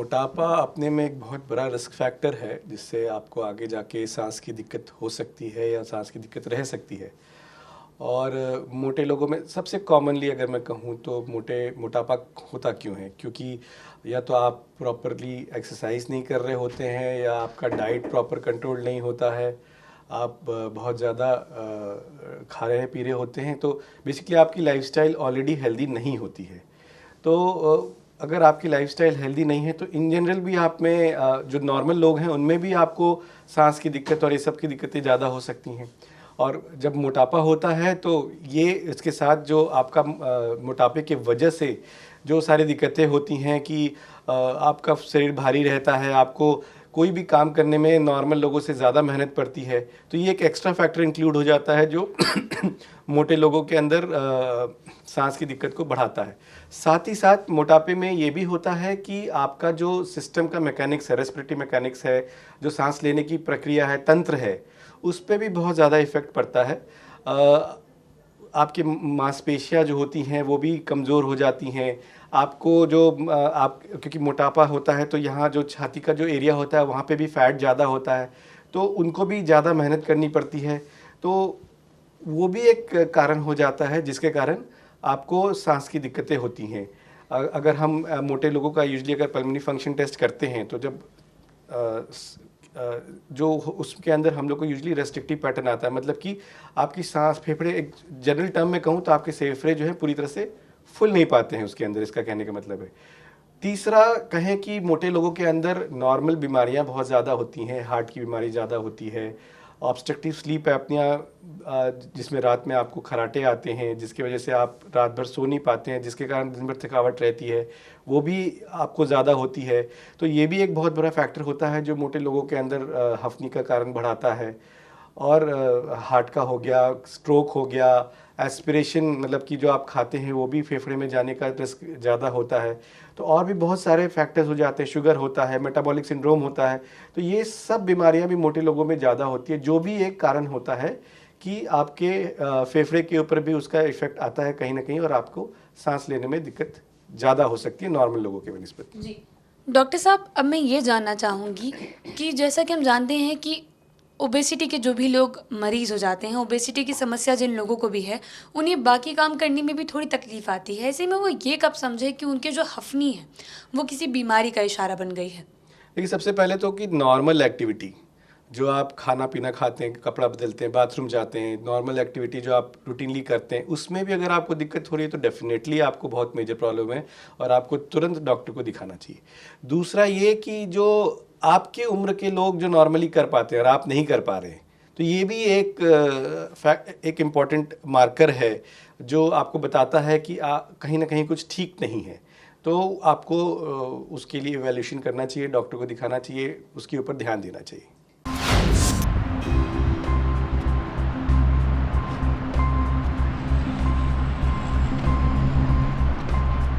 मोटापा अपने में एक बहुत बड़ा रिस्क फैक्टर है जिससे आपको आगे जाके सांस की दिक्कत हो सकती है या सांस की दिक्कत रह सकती है। और मोटे लोगों में सबसे कॉमनली अगर मैं कहूँ तो मोटापा होता क्यों है, क्योंकि या तो आप प्रॉपरली एक्सरसाइज नहीं कर रहे होते हैं या आपका डाइट प्रॉपर कंट्रोल नहीं होता है, आप बहुत ज़्यादा खा रहे पी रहे होते हैं, तो बेसिकली आपकी लाइफस्टाइल ऑलरेडी हेल्दी नहीं होती है। तो अगर आपकी लाइफस्टाइल हेल्दी नहीं है तो इन जनरल भी आप में जो नॉर्मल लोग हैं उनमें भी आपको सांस की दिक्कत और ये सब की दिक्कतें ज़्यादा हो सकती हैं। और जब मोटापा होता है तो ये इसके साथ जो आपका मोटापे के वजह से जो सारी दिक्कतें होती हैं कि आपका शरीर भारी रहता है, आपको कोई भी काम करने में नॉर्मल लोगों से ज़्यादा मेहनत पड़ती है, तो ये एक एक्स्ट्रा फैक्टर इंक्लूड हो जाता है जो मोटे लोगों के अंदर सांस की दिक्कत को बढ़ाता है। साथ ही साथ मोटापे में ये भी होता है कि आपका जो सिस्टम का मैकेनिक्स है, रेस्पिरेटरी मैकेनिक्स है, जो सांस लेने की प्रक्रिया है, तंत्र है, उस पर भी बहुत ज़्यादा इफ़ेक्ट पड़ता है। आपकी मांसपेशियाँ जो होती हैं वो भी कमज़ोर हो जाती हैं। आपको जो आप क्योंकि मोटापा होता है तो यहाँ जो छाती का जो एरिया होता है वहाँ पे भी फैट ज़्यादा होता है, तो उनको भी ज़्यादा मेहनत करनी पड़ती है। तो वो भी एक कारण हो जाता है जिसके कारण आपको सांस की दिक्कतें होती हैं। अगर हम मोटे लोगों का यूजुअली अगर पल्मोनरी फंक्शन टेस्ट करते हैं तो जब जो उसके अंदर हम लोग को यूजुअली रेस्ट्रिक्टिव पैटर्न आता है, मतलब कि आपकी सांस फेफड़े, एक जनरल टर्म में कहूँ तो आपके फेफड़े जो है पूरी तरह से फुल नहीं पाते हैं उसके अंदर, इसका कहने का मतलब है। तीसरा कहें कि मोटे लोगों के अंदर नॉर्मल बीमारियां बहुत ज़्यादा होती हैं, हार्ट की बीमारी ज़्यादा होती है, ऑब्स्ट्रक्टिव स्लीप एपनिया जिसमें रात में आपको खर्राटे आते हैं जिसकी वजह से आप रात भर सो नहीं पाते हैं, जिसके कारण दिन भर थकावट रहती है, वो भी आपको ज़्यादा होती है। तो ये भी एक बहुत बड़ा फैक्टर होता है जो मोटे लोगों के अंदर हफ्नी का कारण बढ़ाता है। और हार्ट का हो गया, स्ट्रोक हो गया, एस्पिरेशन मतलब कि जो आप खाते हैं वो भी फेफड़े में जाने का रिस्क ज़्यादा होता है। तो और भी बहुत सारे फैक्टर्स हो जाते हैं, शुगर होता है, मेटाबॉलिक सिंड्रोम होता है। तो ये सब बीमारियां भी मोटे लोगों में ज़्यादा होती है, जो भी एक कारण होता है कि आपके फेफड़े के ऊपर भी उसका इफेक्ट आता है कहीं ना कहीं, और आपको सांस लेने में दिक्कत ज़्यादा हो सकती है नॉर्मल लोगों के निस्बत। जी डॉक्टर साहब, अब मैं ये जानना चाहूँगी कि जैसा कि हम जानते हैं कि ओबेसिटी के जो भी लोग मरीज़ हो जाते हैं, ओबेसिटी की समस्या जिन लोगों को भी है, उन्हें बाकी काम करने में भी थोड़ी तकलीफ़ आती है। ऐसे में वो ये कब समझे कि उनके जो हफ्नी है वो किसी बीमारी का इशारा बन गई है? देखिए, सबसे पहले तो कि नॉर्मल एक्टिविटी जो आप खाना पीना खाते हैं, कपड़ा बदलते हैं, बाथरूम जाते हैं, नॉर्मल एक्टिविटी जो आप रूटीनली करते हैं, उसमें भी अगर आपको दिक्कत हो रही है तो डेफिनेटली आपको बहुत मेजर प्रॉब्लम है और आपको तुरंत डॉक्टर को दिखाना चाहिए। दूसरा ये कि जो आपके उम्र के लोग जो नॉर्मली कर पाते हैं और आप नहीं कर पा रहे हैं, तो ये भी एक इम्पॉर्टेंट मार्कर है जो आपको बताता है कि कहीं ना कहीं कुछ ठीक नहीं है। तो आपको उसके लिए इवैल्यूएशन करना चाहिए, डॉक्टर को दिखाना चाहिए, उसके ऊपर ध्यान देना चाहिए।